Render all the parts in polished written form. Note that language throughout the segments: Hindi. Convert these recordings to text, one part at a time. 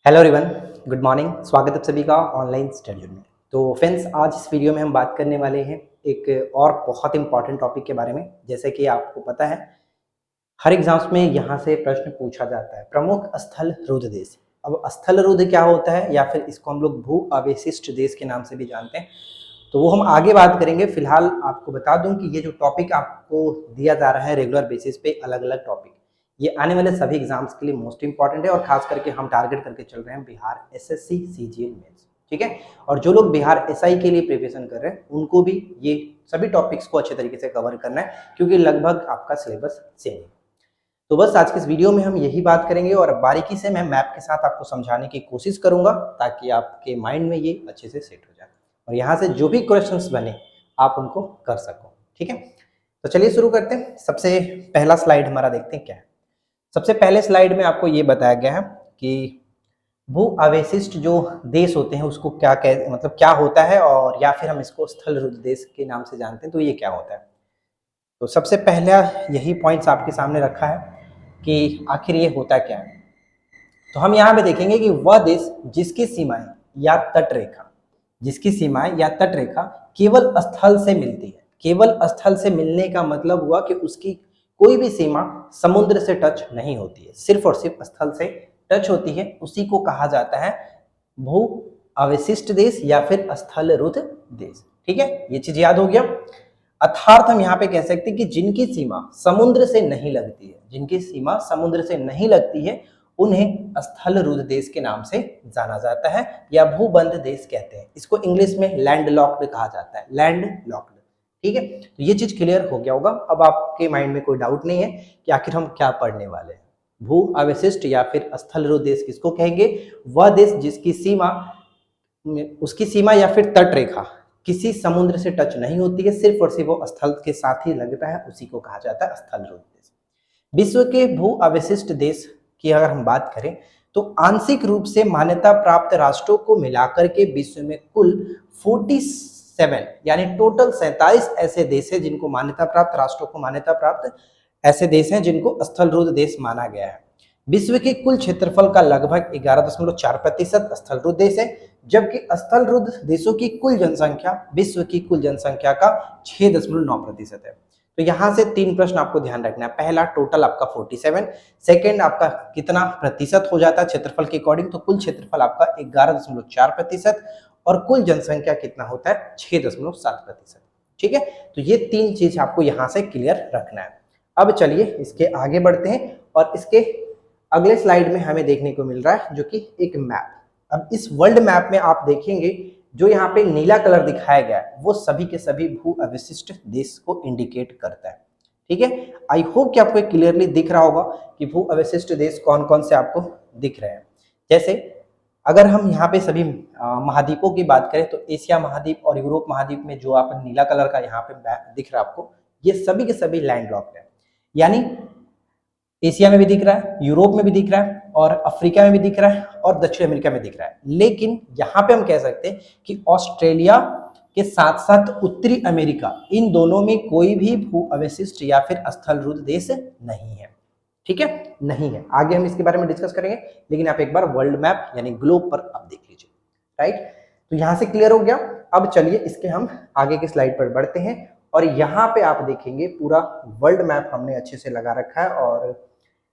Hello everyone, good morning. स्वागत है आप सभी का ऑनलाइन स्टडी में। तो फ्रेंड्स, आज इस वीडियो में हम बात करने वाले हैं एक और बहुत इंपॉर्टेंट टॉपिक के बारे में। जैसे कि आपको पता है, हर एग्जाम्स में यहाँ से प्रश्न पूछा जाता है, प्रमुख स्थल रुद्र देश। अब स्थल रुद्र क्या होता है, या फिर इसको हम लोग भू अवशिष्ट देश के नाम से भी जानते हैं, तो वो हम आगे बात करेंगे। फिलहाल आपको बता दूं कि ये जो टॉपिक आपको दिया जा रहा है रेगुलर बेसिस पे, अलग अलग टॉपिक, ये आने वाले सभी एग्जाम्स के लिए मोस्ट इंपॉर्टेंट है। और खास करके हम टारगेट करके चल रहे हैं बिहार एसएससी सीजीएल मेंस, ठीक है। और जो लोग बिहार एसआई के लिए प्रिपरेशन कर रहे हैं, उनको भी ये सभी टॉपिक्स को अच्छे तरीके से कवर करना है, क्योंकि लगभग आपका सिलेबस सेम है। तो बस आज के इस वीडियो में हम यही बात करेंगे, और बारीकी से मैं मैप के साथ आपको समझाने की कोशिश करूंगा, ताकि आपके माइंड में ये अच्छे से सेट हो जाए और यहाँ से जो भी क्वेश्चंस बने आप उनको कर सको, ठीक है। तो चलिए शुरू करते हैं। सबसे पहला स्लाइड हमारा देखते हैं क्या है। सबसे पहले स्लाइड में आपको ये बताया गया है कि भू अवशिष्ट जो देश होते हैं उसको क्या मतलब क्या होता है, और या फिर हम इसको स्थल रुद्र देश के नाम से जानते हैं, तो ये क्या होता है। तो सबसे पहला यही पॉइंट्स आपके सामने रखा है कि आखिर ये होता क्या है। तो हम यहाँ पे देखेंगे कि वह देश जिसकी सीमाएं या तट रेखा, जिसकी सीमाएं या तट रेखा केवल स्थल से मिलती है। केवल स्थल से मिलने का मतलब हुआ कि उसकी कोई भी सीमा समुद्र से टच नहीं होती है, सिर्फ और सिर्फ स्थल से टच होती है, उसी को कहा जाता है भू अवशिष्ट देश या फिर स्थल रुद्र देश, ठीक है। ये चीज याद हो गया। अर्थात हम यहाँ पे कह सकते हैं कि जिनकी सीमा समुद्र से नहीं लगती है, जिनकी सीमा समुद्र से नहीं लगती है, उन्हें स्थल रुद्र देश के नाम से जाना जाता है, या भूबंध देश कहते हैं। इसको इंग्लिश में लैंड लॉक्ड कहा जाता है, लैंड लॉक्ड, ठीक है। तो ये चीज क्लियर हो गया होगा। अब आपके माइंड में कोई डाउट नहीं है कि आखिर हम क्या पढ़ने वाले हैं। भू अवशिष्ट या फिर स्थल रुद्र देश किसको कहेंगे? वह देश जिसकी सीमा, उसकी सीमा या फिर तट रेखा किसी समुद्र से टच नहीं होती है, सिर्फ और सिर्फ वो स्थल के साथ ही लगता है, उसी को कहा जाता है स्थल रुद्र देश। विश्व के भू अवशिष्ट देश की अगर हम बात करें, तो आंशिक रूप से मान्यता प्राप्त राष्ट्रों को मिलाकर के विश्व में कुल 47 यानी टोटल 47 ऐसे देश हैं जिनको मान्यता प्राप्त, राष्ट्रों को मान्यता प्राप्त ऐसे देश हैं जिनको स्थल रुद्र देश माना गया है। विश्व के कुल क्षेत्रफल का लगभग 11.4% स्थल रुद्र देश है, जबकि स्थल रुद्र देशों की कुल जनसंख्या विश्व की कुल जनसंख्या का 6.9% है। तो यहाँ से 3 प्रश्न आपको ध्यान रखना है। पहला, टोटल आपका 47, सेकेंड आपका कितना प्रतिशत हो जाता है क्षेत्रफल के अकॉर्डिंग, तो कुल क्षेत्रफल आपका 11.4%, और कुल जनसंख्या कितना होता है 6.7%, ठीक है। तो ये 3 चीज आपको यहाँ से क्लियर रखना है। अब चलिए इसके आगे बढ़ते हैं, और इसके अगले स्लाइड में हमें देखने को मिल रहा है जो कि एक मैप। अब इस वर्ल्ड मैप में आप देखेंगे जो यहाँ पे नीला कलर दिखाया गया है, वो सभी के सभी भू अवशिष्ट देश को इंडिकेट करता है, ठीक है। आई होप कि आपको क्लियरली दिख रहा होगा कि भू अवशिष्ट देश कौन कौन से आपको दिख रहे हैं। जैसे अगर हम यहाँ पे सभी महाद्वीपों की बात करें, तो एशिया महाद्वीप और यूरोप महाद्वीप में जो आप नीला कलर का यहाँ पे दिख रहा है आपको, ये सभी के सभी लैंडलॉक्ड है। यानी एशिया में भी दिख रहा है, यूरोप में भी दिख रहा है, और अफ्रीका में भी दिख रहा है, और दक्षिण अमेरिका में दिख रहा है। लेकिन यहाँ पे हम कह सकते हैं कि ऑस्ट्रेलिया के साथ साथ उत्तरी अमेरिका, इन दोनों में कोई भी भू अवशिष्ट या फिर स्थल रुद्र देश नहीं है, ठीक है, नहीं है। आगे हम इसके बारे में डिस्कस करेंगे, लेकिन आप एक बार वर्ल्ड मैप यानी ग्लोब पर आप देख लीजिए, राइट। तो यहाँ से क्लियर हो गया। अब चलिए इसके हम आगे के स्लाइड पर बढ़ते हैं, और यहाँ पे आप देखेंगे पूरा वर्ल्ड मैप हमने अच्छे से लगा रखा है, और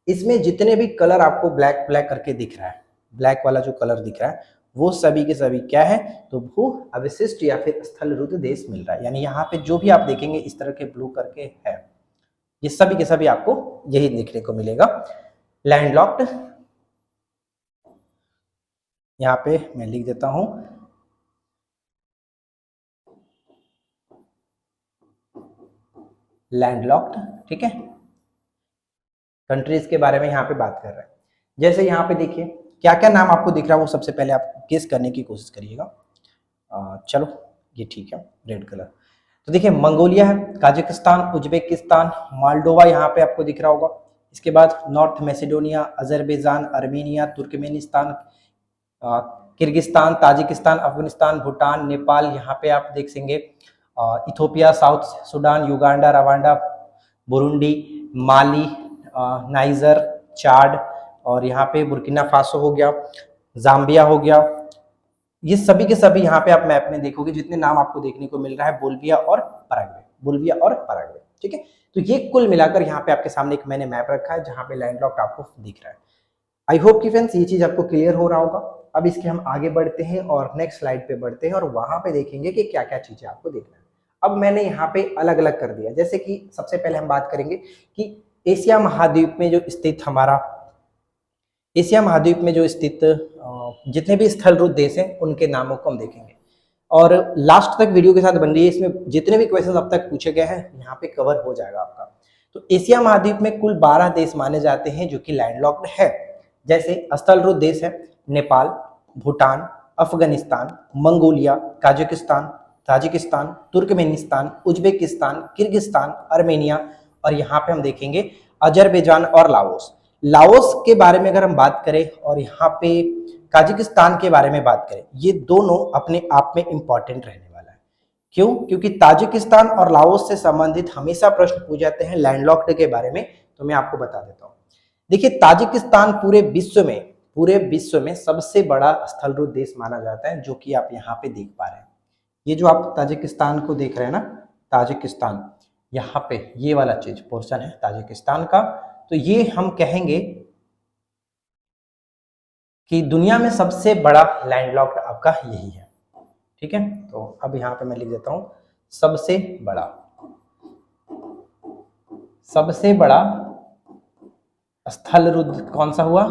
इसमें जितने भी कलर आपको ब्लैक ब्लैक करके दिख रहा है, ब्लैक वाला जो कलर दिख रहा है, वो सभी के सभी क्या है, तो भू अवशिष्ट या फिर स्थल रुद्र देश मिल रहा है। यानी यहाँ पे जो भी आप देखेंगे इस तरह के ब्लू करके है, ये सभी के सभी आपको यही देखने को मिलेगा, लैंडलॉक्ड। यहाँ पे मैं लिख देता हूं, लैंडलॉक्ड, ठीक है। कंट्रीज के बारे में यहाँ पे बात कर रहे हैं। जैसे यहाँ पे देखिए क्या क्या नाम आपको दिख रहा है, वो सबसे पहले आप गेस करने की कोशिश करिएगा। चलो ये ठीक है, रेड कलर। तो देखिए मंगोलिया है, काजाकिस्तान, उज्बेकिस्तान, मोल्डोवा यहाँ पे आपको दिख रहा होगा। इसके बाद North Macedonia, Azerbaijan, Armenia, Turkmenistan, Kyrgyzstan, Tajikistan, Afghanistan, Bhutan, Nepal, यहाँ पे आप देख सकेंगे, Ethiopia, South Sudan, Uganda, Rwanda, Burundi, Mali, Niger, Chad, और यहाँ पे बुर्किना फासो हो गया, जाम्बिया हो गया, ये सभी के सभी यहाँ पे आप मैप में देखोगे जितने नाम आपको देखने को मिल रहा है, बोल्विया और पराग्वे, बोल्विया और पराग्वे, ठीक है। तो ये कुल मिलाकर यहाँ पे आपके सामने एक मैंने मैप रखा है जहाँ पे लैंडलॉक्ड आपको दिख रहा है। आई होप कि फ्रेंड्स ये चीज आपको क्लियर हो रहा होगा। अब इसके हम आगे बढ़ते हैं और नेक्स्ट स्लाइड पे बढ़ते हैं और वहां पे देखेंगे कि क्या क्या चीजें आपको देखना है। अब मैंने यहाँ पे अलग अलग कर दिया, जैसे कि सबसे पहले हम बात करेंगे कि एशिया महाद्वीप में जो स्थित हमारा एशिया महाद्वीप में जो स्थित जितने भी स्थलरूप देश हैं उनके नामों को हम देखेंगे और लास्ट तक वीडियो के साथ बन रही है, इसमें जितने भी क्वेश्चन अब तक पूछे गए हैं यहाँ पे कवर हो जाएगा आपका। तो एशिया महाद्वीप में कुल 12 देश माने जाते हैं जो कि लैंडलॉक्ड है। जैसे स्थलरूप देश है Nepal, Bhutan, Afghanistan, Mongolia, Tajikistan, Turkmenistan, Uzbekistan, Kyrgyzstan, Armenia और यहाँ पे हम देखेंगे अजरबैजान और लाओस। लाओस के बारे में अगर हम बात करें और यहाँ पे ताजिकिस्तान के बारे में बात करें, ये दोनों अपने आप में इंपॉर्टेंट रहने वाला है। क्यों? क्योंकि ताजिकिस्तान और लाओस से संबंधित हमेशा प्रश्न पूछ जाते हैं लैंडलॉक्ड के बारे में, तो मैं आपको बता देता हूँ। देखिए, ताजिकिस्तान पूरे विश्व में सबसे बड़ा स्थलरूप देश माना जाता है, जो कि आप यहाँ पे देख पा रहे हैं। ये जो आप ताजिकिस्तान को देख रहे हैं ना, ताजिकिस्तान, यहाँ पे ये वाला चीज पोर्शन है ताजिकिस्तान का, तो ये हम कहेंगे कि दुनिया में सबसे बड़ा लैंडलॉक्ड आपका यही है, ठीक है। तो अब यहाँ पे मैं लिख देता हूं सबसे बड़ा स्थल रुद्ध कौन सा हुआ,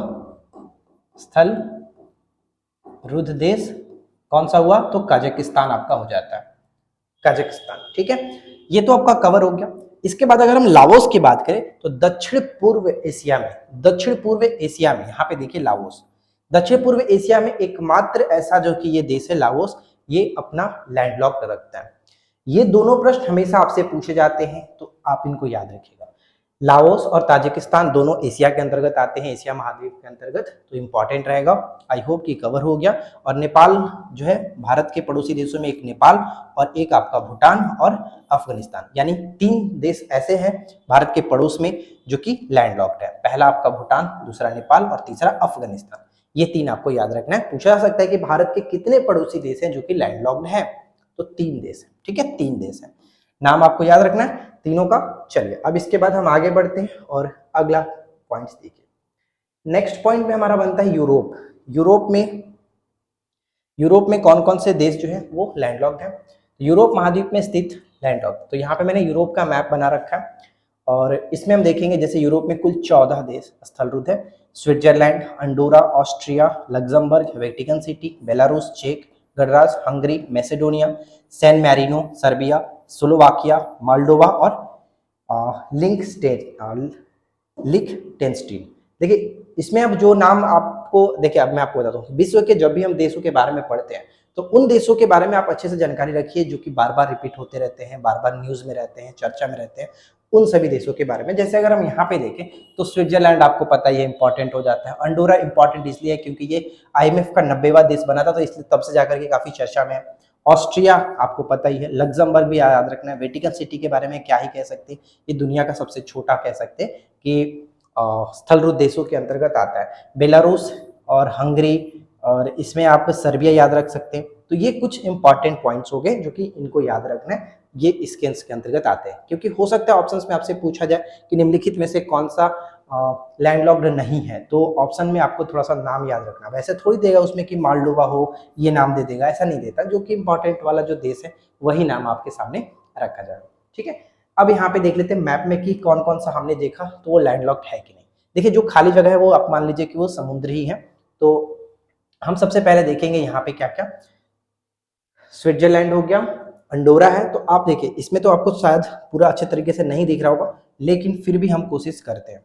स्थल रुद्ध देश कौन सा हुआ, तो कजाकिस्तान आपका हो जाता है, कजाकिस्तान, ठीक है। ये तो आपका कवर हो गया। इसके बाद अगर हम लाओस की बात करें तो दक्षिण पूर्व एशिया में यहाँ पे देखिए लाओस, दक्षिण पूर्व एशिया में एकमात्र ऐसा जो कि ये देश है लाओस, ये अपना लैंडलॉक्ड रखता है। ये दोनों प्रश्न हमेशा आपसे पूछे जाते हैं, तो आप इनको याद रखिएगा। लाओस और ताजिकिस्तान दोनों एशिया के अंतर्गत आते हैं, एशिया महाद्वीप के अंतर्गत, तो इंपॉर्टेंट रहेगा। आई होप कि कवर हो गया। और नेपाल जो है भारत के पड़ोसी देशों में एक नेपाल और एक आपका भूटान और अफगानिस्तान, यानी 3 देश ऐसे हैं भारत के पड़ोस में जो कि लैंडलॉक्ड है। पहला आपका भूटान, दूसरा नेपाल और तीसरा अफगानिस्तान। ये 3 आपको याद रखना है। पूछा जा सकता है कि भारत के कितने पड़ोसी देश हैं जो कि लैंडलॉक्ड है, तो 3 देश है, ठीक है, 3 देश है। नाम आपको याद रखना है तीनों का। चलिए अब इसके बाद हम आगे बढ़ते हैं और अगला पॉइंट्स देखिए। नेक्स्ट पॉइंट में हमारा बनता है यूरोप। यूरोप में कौन कौन से देश जो है वो लैंडलॉक्ड है। यूरोप महाद्वीप में स्थित लैंडलॉक्ड, तो यहाँ पे मैंने यूरोप का मैप बना रखा है और इसमें हम देखेंगे जैसे यूरोप में कुल 14 देश स्थलरूप है। Switzerland, Andorra, Austria, Luxembourg, Vatican City, Belarus, चेक गणराज्य, Hungary, Macedonia, San Marino, Serbia, Slovakia, Moldova और लिंक्टेनस्टीन। देखिए इसमें अब जो नाम आपको, देखिए अब मैं आपको बताता हूँ, विश्व के जब भी हम देशों के बारे में पढ़ते हैं तो उन देशों के बारे में आप अच्छे से जानकारी रखिए जो कि बार बार रिपीट होते रहते हैं, बार बार न्यूज में रहते हैं, चर्चा में रहते हैं, उन सभी देशों के बारे में। जैसे अगर हम यहाँ पे देखें तो स्विट्जरलैंड आपको पता ही है इंपॉर्टेंट हो जाता है। अंडोरा इंपॉर्टेंट इसलिए है क्योंकि ये IMF का 90वां देश बना था, तो इसलिए तब से जाकर के काफी चर्चा में है। ऑस्ट्रिया आपको पता ही है, लग्जमबर्ग भी याद रखना है। वेटिकन सिटी के बारे में क्या ही कह सकते हैं, ये दुनिया का सबसे छोटा कह सकते हैं कि स्थलरूप देशों के अंतर्गत आता है। बेलारूस और हंगरी, और इसमें आप सर्बिया याद रख सकते हैं। तो ये कुछ इंपॉर्टेंट पॉइंट्स हो गए जो कि इनको याद रखना है, ये इसके अंतर्गत आते हैं। क्योंकि हो सकता है ऑप्शंस में आपसे पूछा जाए कि निम्नलिखित में से कौन सा लैंडलॉक्ड नहीं है, तो ऑप्शन में आपको थोड़ा सा नाम याद रखना। वैसे थोड़ी देगा उसमें कि मोल्डोवा हो, ये नाम दे देगा, ऐसा नहीं देता। जो कि इंपॉर्टेंट वाला जो देश है वही नाम आपके सामने रखा जाएगा, ठीक है। अब यहाँ पे देख लेते हैं मैप में कि कौन कौन सा हमने देखा तो वो लैंडलॉक्ड है कि नहीं। देखिए जो खाली जगह है वो आप मान लीजिए कि वो समुद्र ही है, तो हम सबसे पहले देखेंगे यहाँ पे क्या क्या। स्विट्जरलैंड हो गया, अंडोरा है, तो आप देखिए इसमें तो आपको शायद पूरा अच्छे तरीके से नहीं दिख रहा होगा, लेकिन फिर भी हम कोशिश करते हैं।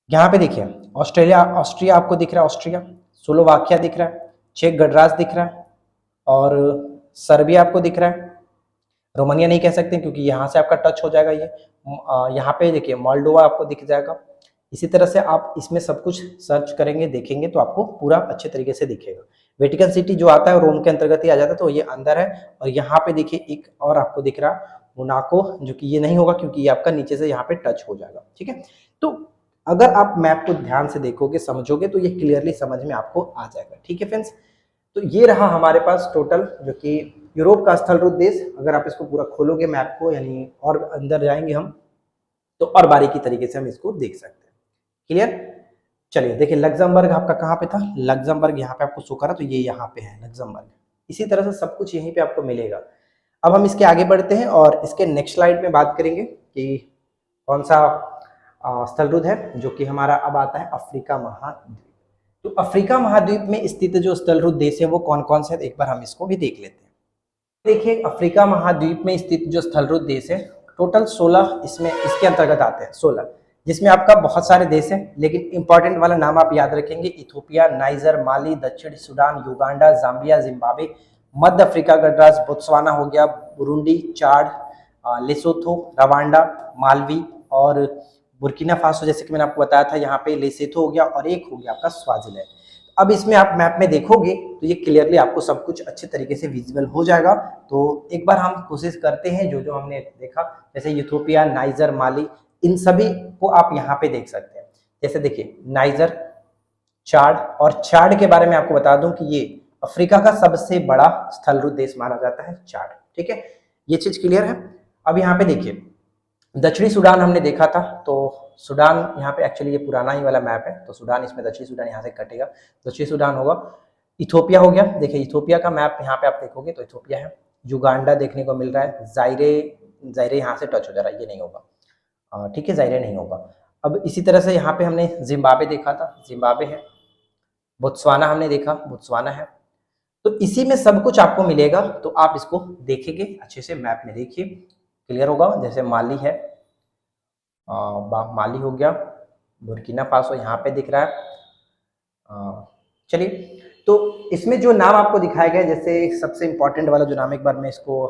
यहाँ पे देखिए ऑस्ट्रिया आपको दिख रहा है, ऑस्ट्रिया, स्लोवाकिया दिख रहा है, चेक गणराज्य दिख रहा है और सर्बिया आपको दिख रहा है। रोमानिया नहीं कह सकते क्योंकि यहाँ से आपका टच हो जाएगा। ये यहाँ पे देखिए मोल्डोवा आपको दिख जाएगा। इसी तरह से आप इसमें सब कुछ सर्च करेंगे, देखेंगे तो आपको पूरा अच्छे तरीके से दिखेगा। वेटिकन सिटी जो आता है रोम के अंतर्गत ही आ जाता है, तो ये अंदर है। और यहाँ पे देखिए एक और आपको दिख रहा मोनाको, जो कि ये नहीं होगा क्योंकि ये आपका नीचे से यहाँ पे टच हो जाएगा, ठीक है। तो अगर आप मैप को ध्यान से देखोगे, समझोगे, तो ये क्लियरली समझ में आपको आ जाएगा। ठीक है फ्रेंड्स, तो ये रहा हमारे पास टोटल जो कि यूरोप का स्थल रूप देश। अगर आप इसको पूरा खोलोगे मैप को, यानी और अंदर जाएंगे हम, तो और बारीकी तरीके से हम इसको देख सकते हैं। क्लियर? चलिए देखिए, लग्जमबर्ग आपका कहाँ पे था? लग्जमबर्ग यहाँ पे आपको शो करा, तो ये यहाँ पे है लग्जमबर्ग। इसी तरह से सब कुछ यहीं पे आपको मिलेगा। अब हम इसके आगे बढ़ते हैं और इसके नेक्स्ट स्लाइड में बात करेंगे कि कौन सा स्थल रुद्र है, जो कि हमारा अब आता है अफ्रीका महाद्वीप। तो अफ्रीका महाद्वीप में स्थित जो स्थल रुद्र देश है वो कौन कौन से है, एक बार हम इसको भी देख लेते हैं। देखिए, अफ्रीका महाद्वीप में स्थित जो स्थल रुद्र देश है, टोटल 16 इसमें इसके अंतर्गत आते हैं, 16, जिसमें आपका बहुत सारे देश हैं, लेकिन इंपॉर्टेंट वाला नाम आप याद रखेंगे: इथोपिया, नाइजर, माली, दक्षिण सूडान, युगांडा, जाम्बिया, जिम्बाब्वे, मध्य अफ्रीका गणराज्य, बोत्सवाना हो गया, बुरुंडी, चाड, लेसोथो, रवांडा, मालवी और बुर्किना फासो, जैसे कि मैंने आपको बताया था, यहाँ पे लेसेथो हो गया, और एक हो गया आपका स्वाजिलैंड। अब इसमें आप मैप में देखोगे तो ये क्लियरली आपको सब कुछ अच्छे तरीके से विजिबल हो जाएगा। तो एक बार हम कोशिश करते हैं, जो जो हमने देखा, जैसे यूथोपिया, नाइजर, माली, इन सभी को आप यहाँ पे देख सकते हैं। जैसे देखिए, नाइजर, चाड, और चाड के बारे में आपको बता दूं कि ये अफ्रीका का सबसे बड़ा स्थल रुद्र देश माना जाता है, चाड। ठीक है, ये चीज क्लियर है। अब यहाँ पे देखिए, दक्षिणी सूडान हमने देखा था, तो सूडान यहाँ पे एक्चुअली ये पुराना ही वाला मैप है, तो सूडान इसमें दक्षिणी सूडान यहाँ से कटेगा, दक्षिणी सूडान होगा। इथोपिया हो गया, देखिए इथोपिया का मैप यहाँ पे आप देखोगे तो इथोपिया है। युगांडा देखने को मिल रहा है, जायरे, जायरे यहाँ से टच हो जा रहा है, ये नहीं होगा। ठीक है, जायरे नहीं होगा। अब इसी तरह से यहाँ पे हमने जिम्बाब्वे देखा था, जिम्बाब्वे है। बोत्सवाना हमने देखा, बोत्सवाना है। तो इसी में सब कुछ आपको मिलेगा, तो आप इसको देखेंगे अच्छे से, मैप में देखिए, क्लियर होगा। जैसे माली है, माली हो गया, बुर्किना फासो यहाँ पे दिख रहा है। चलिए, तो इसमें जो नाम आपको दिखाया गया, जैसे सबसे इंपॉर्टेंट वाला जो नाम, एक बार मैं इसको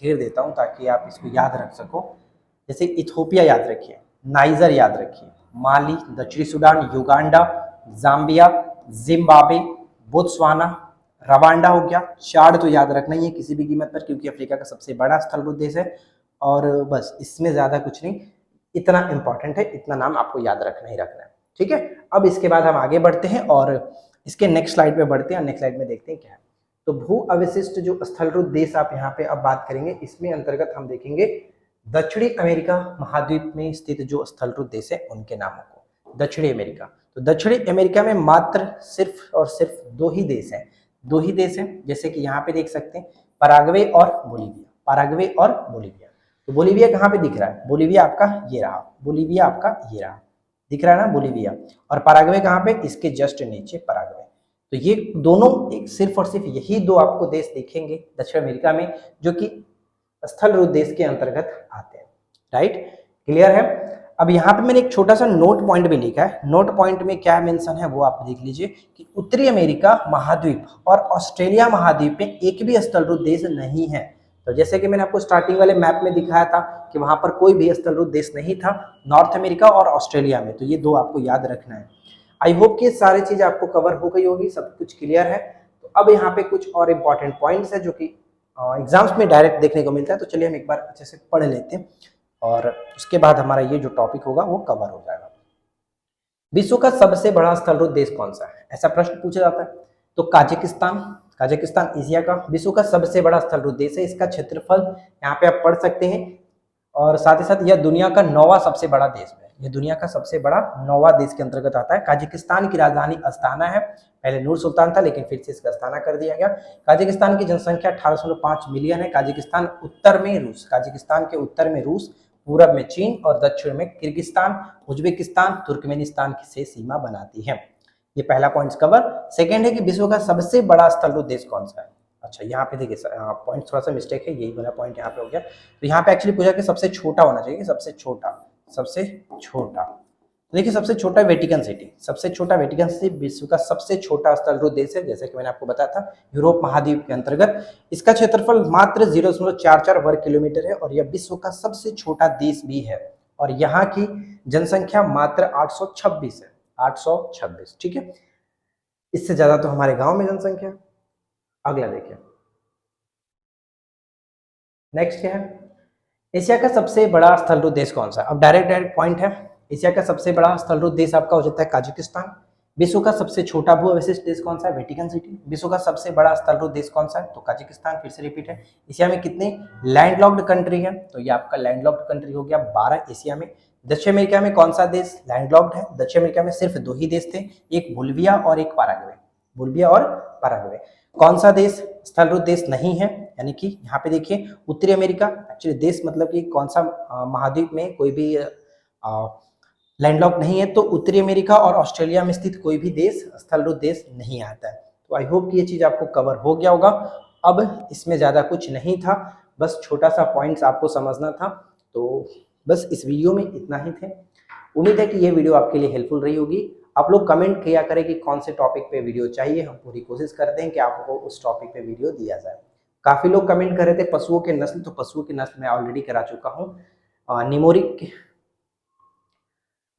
घेर देता हूँ ताकि आप इसको याद रख सको। जैसे इथोपिया याद रखिए, नाइजर याद रखिए, माली, दक्षिणी Sudan, Uganda, Zambia, Zimbabwe, Botswana, Rwanda हो गया। चाड तो याद रखना ही है किसी भी कीमत पर, क्योंकि अफ्रीका का सबसे बड़ा स्थल देश है। और बस इसमें ज़्यादा कुछ नहीं, इतना इंपॉर्टेंट है, इतना नाम आपको याद रखना ही रखना है। ठीक है, अब इसके बाद हम आगे बढ़ते हैं और इसके नेक्स्ट स्लाइड पे बढ़ते हैं। नेक्स्ट स्लाइड में देखते हैं क्या है। तो भू अवशिष्ट जो स्थलरुद्ध देश आप यहाँ पे अब बात करेंगे, इसमें अंतर्गत हम देखेंगे दक्षिणी अमेरिका महाद्वीप में स्थित जो स्थलरुद्ध देश है उनके नामों को। दक्षिणी अमेरिका, तो दक्षिणी अमेरिका में मात्र सिर्फ और सिर्फ दो ही देश हैं, दो ही देश हैं, जैसे कि यहाँ पे देख सकते हैं, पराग्वे और बोलीविया। पराग्वे और बोलीविया, तो बोलीविया कहाँ पे दिख रहा है? बोलीविया आपका ये रहा, बोलीविया आपका ये रहा, दिख रहा है ना बोलीविया। और पराग्वे कहाँ पे? इसके जस्ट नीचे पराग्वे। तो ये दोनों एक सिर्फ और सिर्फ यही दो आपको देश दिखेंगे दक्षिण अमेरिका में, जो कि स्थल रुद्ध देश के अंतर्गत आते हैं। राइट, क्लियर है। अब यहाँ पे मैंने एक छोटा सा नोट पॉइंट भी लिखा है। नोट पॉइंट में क्या मेंशन है वो आप देख लीजिए कि उत्तरी अमेरिका महाद्वीप और ऑस्ट्रेलिया महाद्वीप में एक भी स्थल रुद्ध देश नहीं है। तो जैसे कि मैंने आपको स्टार्टिंग वाले मैप में दिखाया था कि वहां पर कोई भी स्थल रुद्ध देश नहीं था, नॉर्थ अमेरिका और ऑस्ट्रेलिया में। तो ये दो आपको याद रखना है। आई होप कि सारी चीज आपको कवर हो गई होगी, सब कुछ क्लियर है। तो अब यहाँ पे कुछ और इंपॉर्टेंट पॉइंट्स है जो कि एग्जाम्स में डायरेक्ट देखने को मिलता है। तो चलिए हम एक बार अच्छे से पढ़ लेते हैं और उसके बाद हमारा ये जो टॉपिक होगा वो कवर हो जाएगा। विश्व का सबसे बड़ा स्थल रुद्ध देश कौन सा है, ऐसा प्रश्न पूछा जाता है। तो काजाकिस्तान, काजाकिस्तान एशिया का विश्व का सबसे बड़ा स्थल रुद्ध देश है। इसका क्षेत्रफल यहाँ पे आप पढ़ सकते हैं, और साथ ही साथ यह दुनिया का 9वां सबसे बड़ा देश है। यह दुनिया का सबसे बड़ा 9वां देश के अंतर्गत आता है। काजाकिस्तान की राजधानी अस्ताना है, पहले नूर सुल्तान था लेकिन फिर से इसका अस्ताना कर दिया गया। काजाकिस्तान की जनसंख्या 18.5 मिलियन है। काजाकिस्तान उत्तर में रूस, काजाकिस्तान के उत्तर में रूस, पूरब में चीन और दक्षिण में किर्गिस्तान, उज्बेकिस्तान, तुर्कमेनिस्तान से सीमा बनाती है। ये पहला पॉइंट कवर। सेकेंड है कि विश्व का सबसे बड़ा स्थल रुद्ध देश कौन सा है। अच्छा, यहाँ पे देखिए पॉइंट थोड़ा सा मिस्टेक है, यही वाला पॉइंट यहाँ पे हो गया। तो यहाँ पे एक्चुअली पूछा कि सबसे छोटा होना चाहिए, सबसे छोटा, सबसे छोटा। तो देखिए सबसे छोटा वेटिकन सिटी, सबसे छोटा वेटिकन सिटी विश्व का सबसे छोटा स्थल रुद्ध देश है। जैसे कि मैंने आपको बताया था, यूरोप महाद्वीप के अंतर्गत। इसका क्षेत्रफल मात्र 0.44 वर्ग किलोमीटर है और यह विश्व का सबसे छोटा देश भी है। और यहाँ की जनसंख्या मात्र 826 है, 826। ठीक है, इससे ज्यादा तो हमारे गांव में जनसंख्या। अगला देखिए, नेक्स्ट क्या है? एशिया का सबसे बड़ा स्थल रुद्ध देश कौन सा? अब डायरेक्ट पॉइंट है, एशिया का सबसे बड़ा स्थलरूप देश आपका हो जाता है काजाकिस्तान। विश्व का सबसे छोटा भू अवशिष्ट देश कौन सा है? Vatican city. विश्व का सबसे बड़ा स्थलरूप देश कौन सा है? तो काजाकिस्तान। फिर से रिपीट है। एशिया में कितने लैंडलॉक्ड कंट्री है? तो ये आपका लैंडलॉक्ड कंट्री हो गया 12 एशिया में। दक्षिण अमेरिका में कौन सा देश लैंडलॉक्ड है? दक्षिण अमेरिका में सिर्फ 2 ही देश थे, एक बोलिविया और एक पैराग्वे। बोलिविया और पैराग्वे। कौन सा देश स्थलरूप देश नहीं है? यानी कि यहाँ पे देखिए उत्तरी अमेरिका, एक्चुअली देश मतलब कि कौन सा महाद्वीप में कोई भी लैंडलॉक नहीं है, तो उत्तरी अमेरिका और ऑस्ट्रेलिया में स्थित कोई भी देश स्थलरूप देश नहीं आता है। तो आई होप कि ये चीज आपको कवर हो गया होगा। अब इसमें ज्यादा कुछ नहीं था, बस छोटा सा पॉइंट्स आपको समझना था। तो बस इस वीडियो में इतना ही थे। उम्मीद है कि ये वीडियो आपके लिए हेल्पफुल रही होगी। आप लोग कमेंट किया करें कि कौन से टॉपिक पे वीडियो चाहिए, हम पूरी कोशिश करते हैं कि आपको उस टॉपिक पे वीडियो दिया जाए। काफी लोग कमेंट कर रहे थे पशुओं के नस्ल, तो पशुओं की नस्ल मैं ऑलरेडी करा चुका हूँ निमोरिक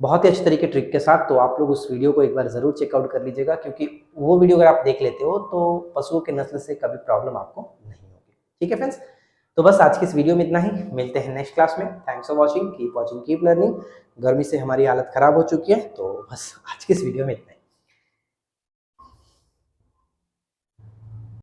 बहुत ही अच्छे तरीके ट्रिक के साथ। तो आप लोग उस वीडियो को एक बार जरूर चेकआउट कर लीजिएगा, क्योंकि वो वीडियो अगर आप देख लेते हो तो पशुओं के नस्ल से कभी प्रॉब्लम आपको नहीं होगी। ठीक है फ्रेंड्स, तो बस आज की इस वीडियो में इतना ही। मिलते हैं नेक्स्ट क्लास में। Thanks for watching, keep learning. गर्मी से हमारी हालत खराब हो चुकी है, तो बस आज की इस वीडियो में इतना ही।